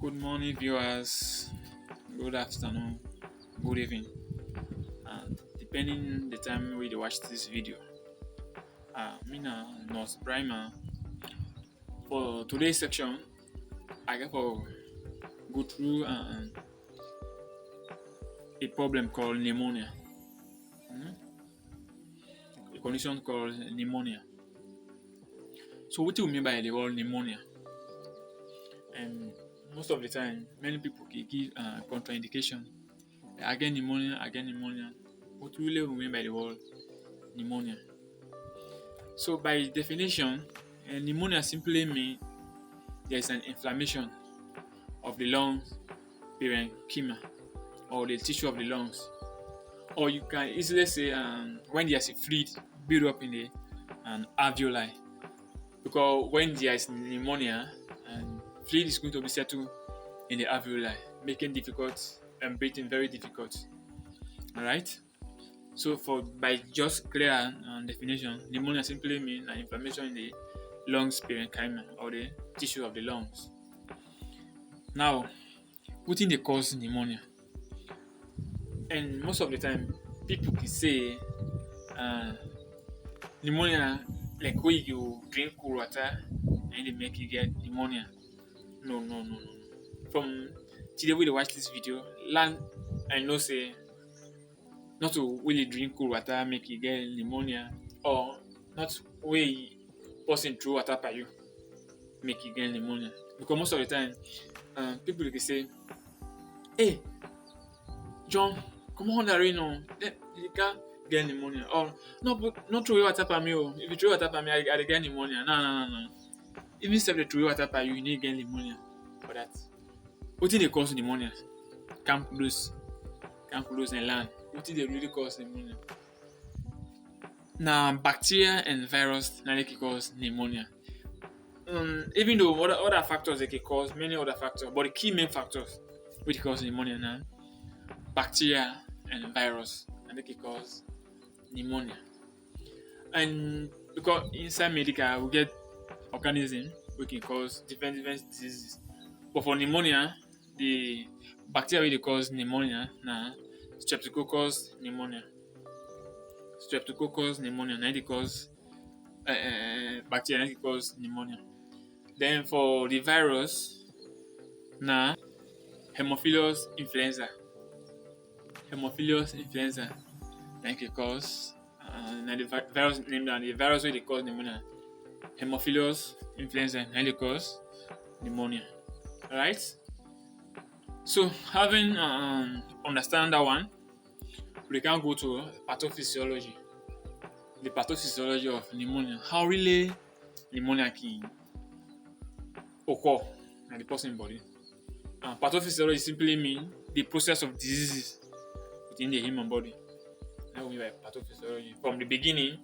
Good morning, viewers. Good afternoon. Good evening. Depending the time we dey watch this video. Me na Nurse Primer. For today's section, I get for go through a problem called pneumonia. A condition called pneumonia. So what do we mean by the word pneumonia? And most of the time, many people can give contraindication. I get pneumonia. What really we mean by the word pneumonia? So by definition, pneumonia simply means there is an inflammation of the lungs parenchyma or the tissue of the lungs. Or you can easily say when there is a fluid build up in the alveoli. Because when there is pneumonia, fluid is going to be settled in the alveoli, making difficult and breathing very difficult. Alright? So by just clear definition, pneumonia simply means an inflammation in the lungs parenchyma or the tissue of the lungs. Now, what in the cause pneumonia? And most of the time, people can say pneumonia like when you drink cold water and they make you get pneumonia. No. From today we watch this video, learn and know say not to really drink cold water make you get pneumonia, or not way person throw water by you make you get pneumonia. Because most of the time, people can say, "Hey, John, come on, the rain on. You can't get pneumonia." Or not throw water by me. If you throw water by me, I get pneumonia. No. Even if they throw water by you need get pneumonia for that. What did they cause pneumonia? Camp close and land. What did they really cause pneumonia? Now, bacteria and virus now they can cause pneumonia. Even though other factors they can cause, many other factors, but the key main factors which cause pneumonia now, bacteria and virus, and they can cause pneumonia. And because inside medical we get organism which can cause different diseases. But for pneumonia, the bacteria which cause pneumonia now, Streptococcus pneumonia. Now they cause bacteria that cause pneumonia. Then for the virus, now Haemophilus influenza that can cause now the virus named the virus where they cause pneumonia. Haemophilus influenza and they cause pneumonia. Alright? So having understand that one, we can go to pathophysiology. The pathophysiology of pneumonia. How really pneumonia can occur in the person's body. Pathophysiology simply means the process of diseases within the human body. That we mean by pathophysiology. From the beginning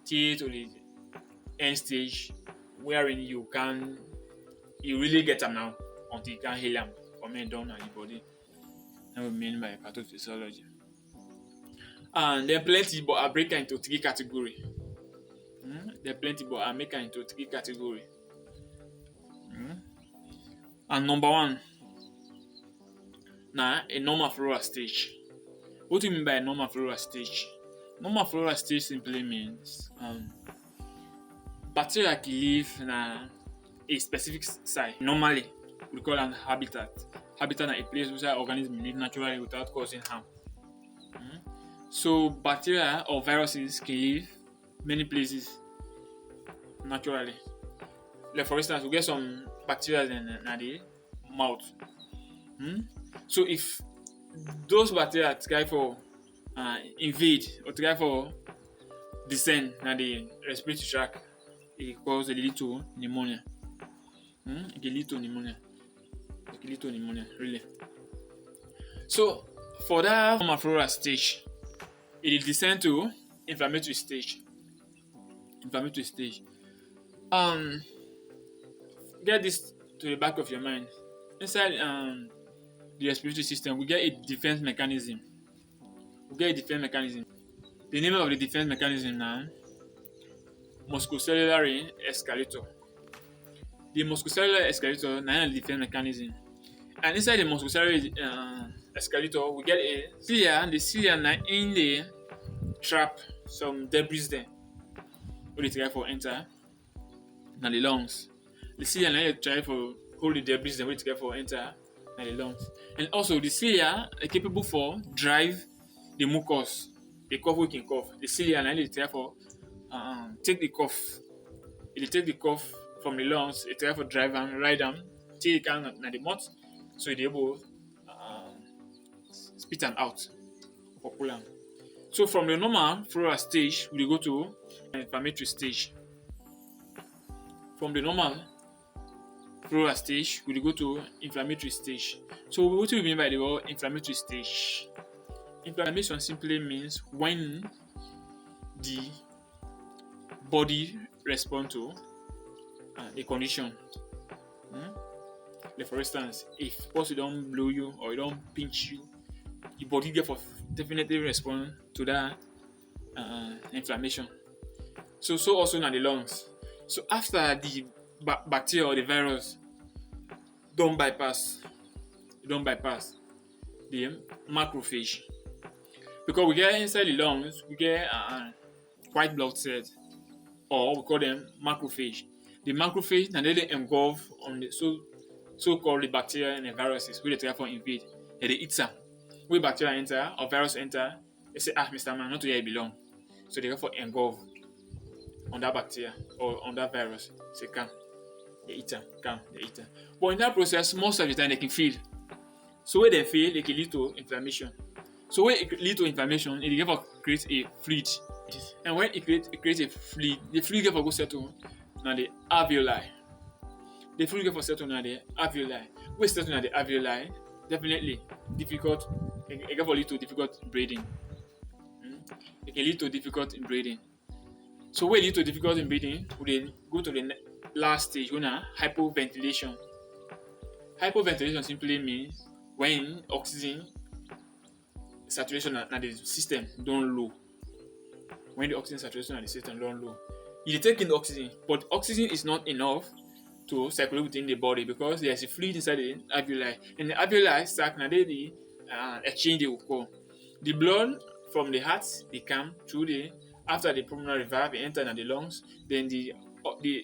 till to the end stage, wherein you really get them now until you can heal them from it down in the body. That we mean by pathophysiology. And then plenty, but I break into three categories. There are plenty, but I make into three categories. And number one, now a normal flora stage. What do you mean by a normal flora stage? Normal flora stage simply means bacteria can live in a specific site. Normally, we call it an habitat. Habitat is a place where organisms live naturally without causing harm. So bacteria or viruses can live many places naturally. Like for instance, we get some bacteria in the mouth. So if those bacteria try for invade or try for descend in the respiratory tract, it cause a lead to pneumonia. It can lead to pneumonia, really. So for that normal flora stage, it is descend to inflammatory stage. Get this to the back of your mind. Inside the respiratory system, we get a defense mechanism. The name of the defense mechanism now, musculocellular escalator. The musculocellular escalator now is the defense mechanism. And inside the muscular escalator, we get a cilia, and the cilia na in the trap some debris there. What they try for enter na the lungs. The cilia na they try for hold the debris there. What they try for enter na the lungs. And also the cilia are capable for drive the mucus, the cough we can cough. The cilia na they try for take the cough. They take the cough from the lungs. They try for drive and ride them till it can na the mouth, so they able spit them out or pull them. So from the normal floral stage, we go to inflammatory stage. From the normal floral stage, we go to inflammatory stage. So what do we mean by the word inflammatory stage? Inflammation simply means when the body responds to a condition. Like for instance, if it don't blow you or it don't pinch you, your body definitely respond to that inflammation. So also in the lungs. So after the bacteria or the virus don't bypass the macrophage, because we get inside the lungs, we get white blood cells, or we call them macrophage. The macrophage now they engulf on the so-called the bacteria and the viruses where they try to invade. They eat some. When bacteria enter or virus enter, they say, Mr. Man, not to where you belong. So they go for engulf on that bacteria or on that virus. Say, come, they eat them, they eat them. But in that process, most of the time they can feel. So when they feel, they can lead to inflammation. So when it leads to inflammation, it can create a fluid. And when it creates a fluid, the fluid can go settle now the alveoli. The fluid can settle now the alveoli. When settle now the alveoli, definitely difficult. It can lead to difficult breathing. It can lead to difficult in breathing. So when it leads to difficult in breathing, we then go to the last stage, when hypoventilation. Hypoventilation simply means when oxygen saturation at the system don't low. When the oxygen saturation at the system don't low, you take in the oxygen, but oxygen is not enough to circulate within the body because there's a fluid inside the alveoli, and the alveoli sac now the exchange they occur. The blood from the heart they come through the after the pulmonary valve enter in the lungs, then the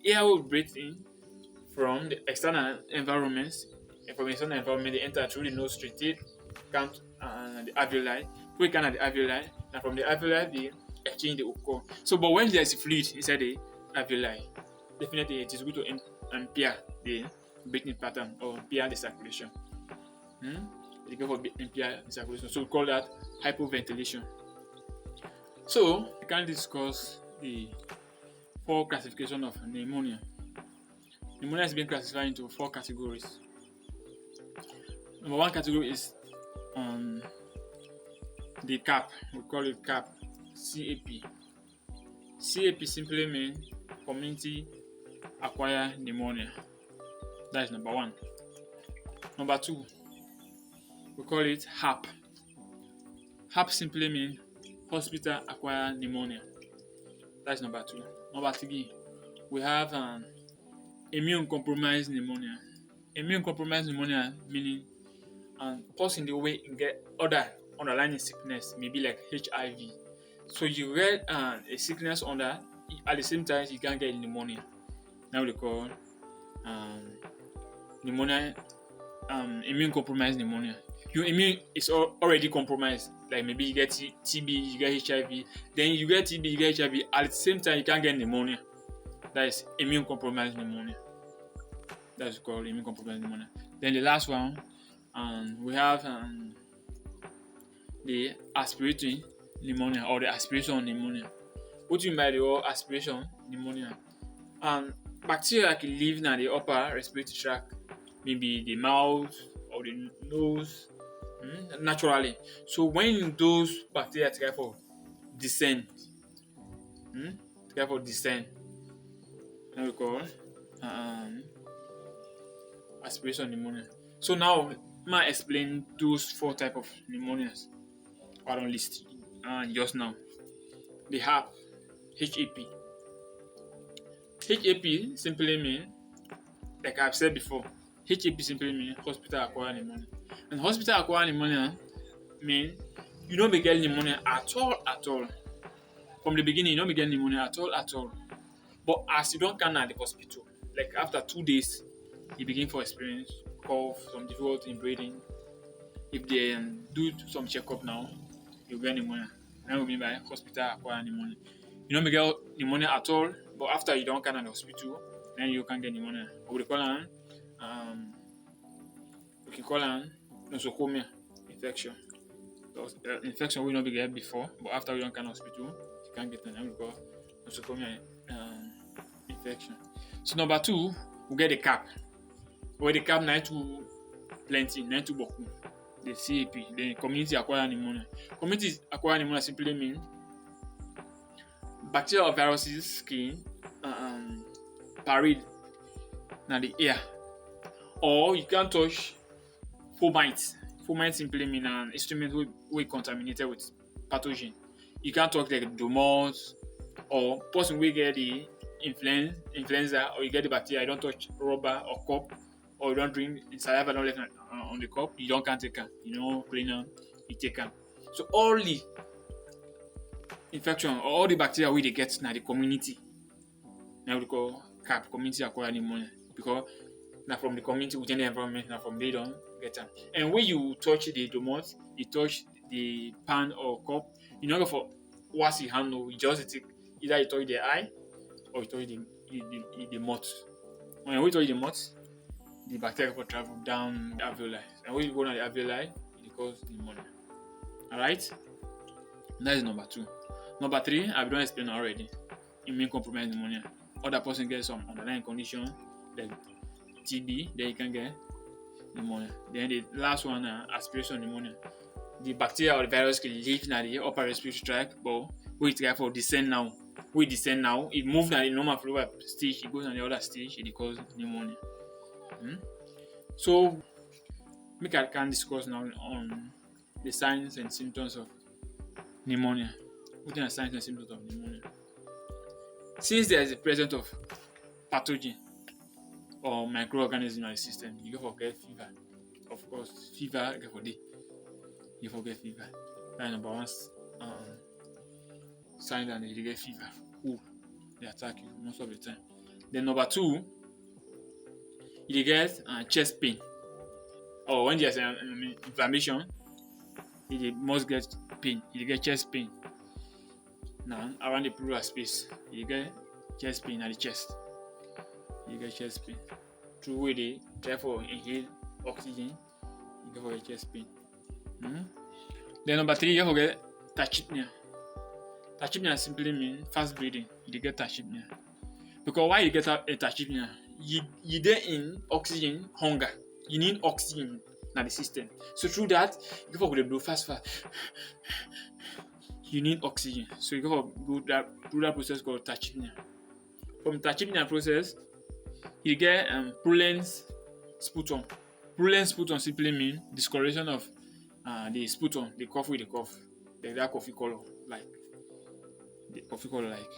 air will breathe in from the external environments, and from the external environment they enter through the nose straight, they come the alveoli, we can at the alveoli, and from the alveoli they exchange the occur. So, but when there is fluid inside the alveoli, definitely it is good to impair the breathing pattern or impair the circulation. They go for impair the circulation. So we call that hypoventilation. So we can discuss the 4 classification of pneumonia. Pneumonia is being classified into 4 categories. Number 1 category is the CAP. We call it CAP. CAP. CAP simply means community acquired pneumonia. That is number 1. Number 2, we call it HAP. HAP simply means hospital acquired pneumonia. That's number 2. Number 3, we have immune compromised pneumonia. Immune compromised pneumonia meaning person the way you get other underlying sickness, maybe like HIV. So you get a sickness under, at the same time you can get pneumonia. Now we call pneumonia, immune compromised pneumonia. Your immune is already compromised. Like maybe you get TB, you get HIV, then you get TB, you get HIV. At the same time, you can get pneumonia. That is immune compromised pneumonia. That's called immune compromised pneumonia. Then the last one, we have the aspiratory pneumonia or the aspiration pneumonia. What do you mean by the word aspiration pneumonia? Bacteria can live in the upper respiratory tract, maybe the mouth or the nose, naturally. So when those bacteria try for descend, now we call aspiration pneumonia. So now I explain those 4 types of pneumonias I don't list just now. They have HAP. HAP simply means, like I've said before, HAP simply means hospital acquired pneumonia. And hospital acquired pneumonia means you don't be getting pneumonia at all. From the beginning, you don't be getting pneumonia at all. But as you don't come at the hospital, like after 2 days, you begin to experience cough, some difficulty in breathing. If they do some checkup now, you get pneumonia. That will mean by hospital acquired pneumonia. You don't get pneumonia at all, but after you don't come at the hospital, then you can get pneumonia. Or we call it nosocomial infection. Infection will not be get before, but after you don't come to hospital, you can get an we call nosocomial infection. So number 2, we get the cap. Where the cap 92 plenty, 92 boku. The CAP, the community acquired pneumonia. Community acquired pneumonia simply means bacteria or viruses can parade in the air, or you can touch fomites. Fomites simply mean an instrument we contaminated with pathogen. You can talk like domos or person we get the influenza, or you get the bacteria. You don't touch rubber or cup, or you don't drink saliva don't left on the cup. You don't can take them. You know, clean them, you take them. So all the infection or all the bacteria we they get in the community, now we call CAP, community acquired pneumonia, because now from the community within the environment, now from they don't get them. And when you touch the domot, you touch the pan or cup, you know for wash your hand, you just take either you touch the eye or you touch the mouth. When we touch the mouth, the bacteria will travel down the alveoli, and when you go down the alveoli, it causes pneumonia. Alright? That is number 2. Number 3, I've done explain already. Immune compromised pneumonia. Other person gets some underlying condition like TB, then you can get pneumonia. Then the last one, aspiration pneumonia. The bacteria or the virus can live in the upper respiratory tract, but we try for descend now. It moves now the normal flow stage, it goes on the other stage, it causes pneumonia. So, we can discuss now on the signs and symptoms of pneumonia. What are signs and symptoms of pneumonia? Since there is a presence of pathogen or microorganism in the system, you go forget fever. Of course, fever, you for day. You forget fever. That's number 1 sign that you get fever. They attack you most of the time. Then number 2, you get chest pain. Or when there's inflammation, you must get pain. You get chest pain. Now, around the pleural space, you get chest pain at the chest. You get chest pain. Through where they therefore inhale oxygen, you get for your chest pain. Then number 3, you get tachypnea. Tachypnea simply means fast breathing. You get tachypnea. Because why you get a tachypnea? You there in oxygen hunger. You need oxygen in the system. So through that, you go for the blow fast. You need oxygen. So you go through that process called tachypnea. From tachypnea process, you get purulent sputum. Purulent sputum simply means discoloration of the sputum, the cough with the cough, like that coffee color, like the coffee color, like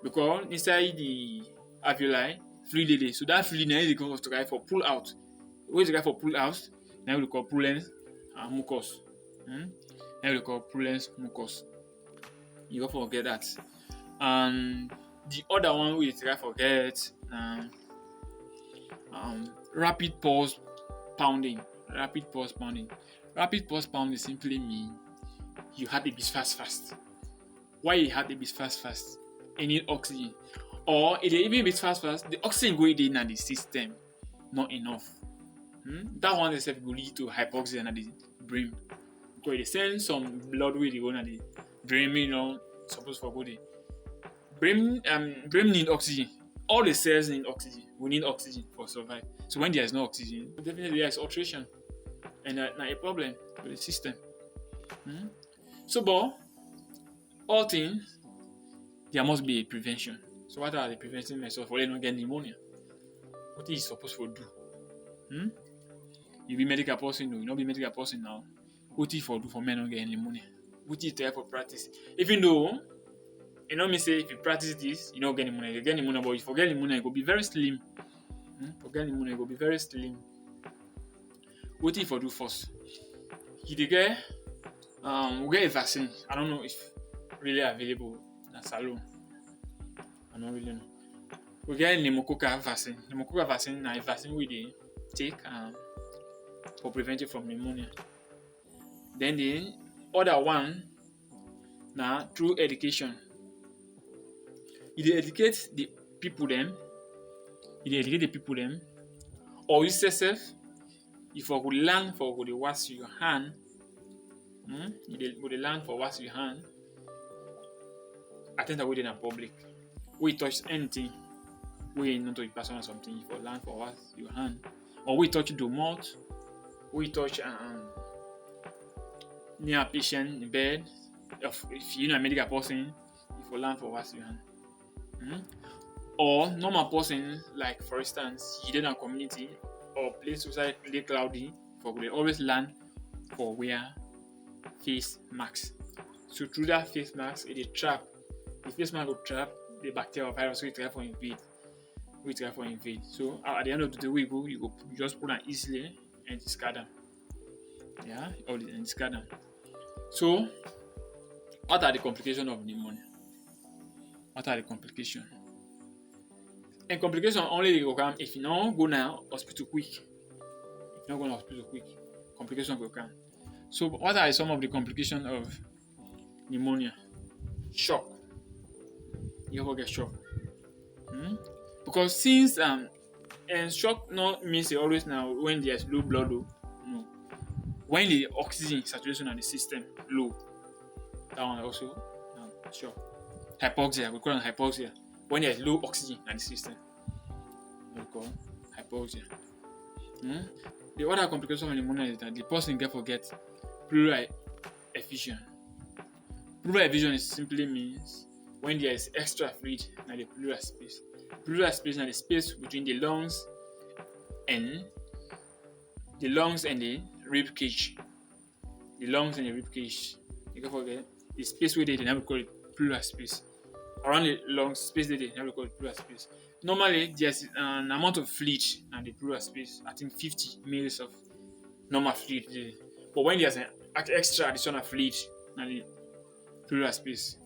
because inside the alveoli, fluid. So that fluid now is going to try for pull out. What is the guy for pull out? Now we call purulent mucus. Now we call purulent mucus. You don't forget that. And the other one we try forget rapid pulse pounding. Rapid pulse pounding simply means you heart a beat fast. Why you heart a beat fast? You need oxygen. Or if it even beats fast, the oxygen going in the system not enough. That one itself will lead to hypoxia in the brain. Because they send some blood way they go in the brain, supposed for body. Brain need oxygen. All the cells need oxygen. We need oxygen for survive. So when there is no oxygen, definitely there is alteration. And that's a problem with the system. So, but all things, there must be a prevention. So what are the prevention measures for them not get pneumonia? What is supposed to do? You be medical person, you not be medical person now. What is for do for men not get pneumonia? What is there for practice? Even though me say if you practice this, you don't get pneumonia. You get pneumonia, but if you forget pneumonia, it will be very slim. Forget pneumonia, it will be very slim. What if I do first? You get we get a vaccine. I don't know if really available in salon. I don't really know. We get pneumococcal vaccine. Pneumococcal vaccine is a vaccine we dey take for preventing from pneumonia. Then the other one now through education. You educate the people them. Or you yourself, if you could learn for go dey wash your hand, you go dey learn for wash your hand. Attend that way in public. We touch anything, we not touch person or something. If you learn for wash your hand, or we touch the mouth, we touch near a patient in bed. If you know a medical person, if you learn for wash your hand. Or normal person, like for instance, you in a community or place society cloudy, for they always learn for wear face masks. So through that face mask, it trap. The face mask will trap the bacteria or virus we try for invade. So at the end of the day, you just put them easily and discard them. Yeah, and discard them. So what are the complications of pneumonia? What are the complications? And complication only will come if you don't go now hospital quick. If you don't go to hospital quick, complication will come. So what are some of the complications of pneumonia? Shock. You ever get shock? Because since and shock not means it always now when there's low blood low. No. When the oxygen saturation of the system low, that one also shock. Hypoxia, we call it hypoxia. When there's low oxygen in the system, we call hypoxia. The other complication of pneumonia is that the person can forget pleural effusion. Pleural effusion simply means when there is extra fluid in the pleural space. Pleural space is the space between the lungs and the rib cage. The lungs and the rib cage. You can forget the space where they never call it pleural space. Around the lungs space they never call it pleural space. Normally there's an amount of fluid in the pleural space. I think 50 ml of normal fluid there. But when there's an extra additional fluid in the pleural space,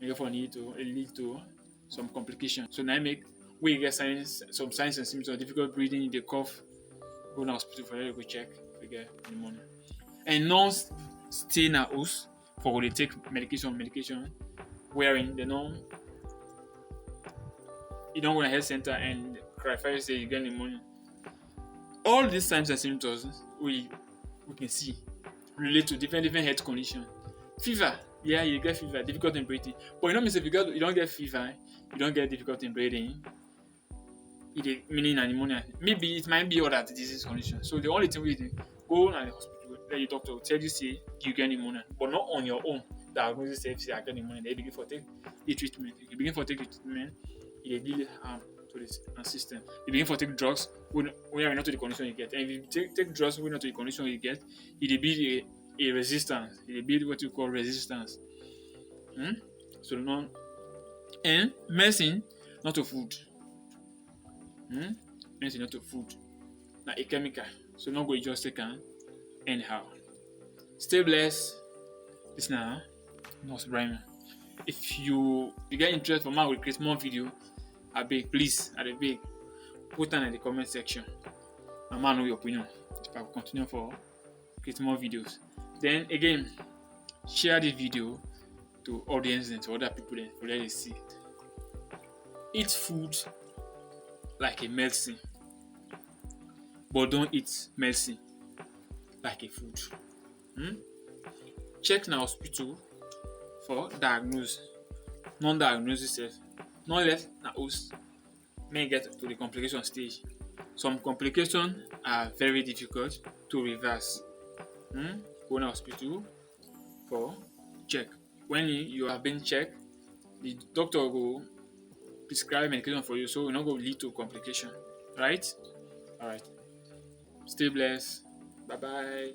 therefore it lead to some complications. So now we get some signs and symptoms: difficult breathing, the cough, go to hospital for you go check if you get pneumonia. And non-stay in house for they take medication, wherein they know you don't go to a health center and clarify say you get pneumonia. All these signs and symptoms we can see relate to different health conditions. Fever, yeah, you get fever, difficult in breathing. But you know, if you don't get fever, you don't get difficult in breathing. Meaning pneumonia. Maybe it might be other disease condition. So the only thing we do, go to the hospital, let the doctor will tell you say you get pneumonia, but not on your own. Diagnosis say I get pneumonia. They begin for take the treatment. If you begin for take the treatment, it really harm to the system. You begin for take drugs when you are not to the condition you get. And if you take drugs when not to the condition you get, it be a resistance. It be what you call resistance. So no, and medicine not to food. Medicine not to food. Now a chemical. So not go just take anyhow. Stay blessed. This now Nurse Brian. If you get interest for more, will create more video. I beg, please, put down in the comment section. I might know your opinion. If I will continue for create more videos. Then again, share this video to audience and to other people then for them to see it. Eat food like a medicine, but don't eat medicine like a food. Check in hospital for diagnosis, non-diagnosis, not let na host may get to the complication stage. Some complications are very difficult to reverse. Go to hospital for check. When you have been checked, the doctor will prescribe medication for you, so it's not going to lead to complication. Right? All right. Stay blessed. Bye bye.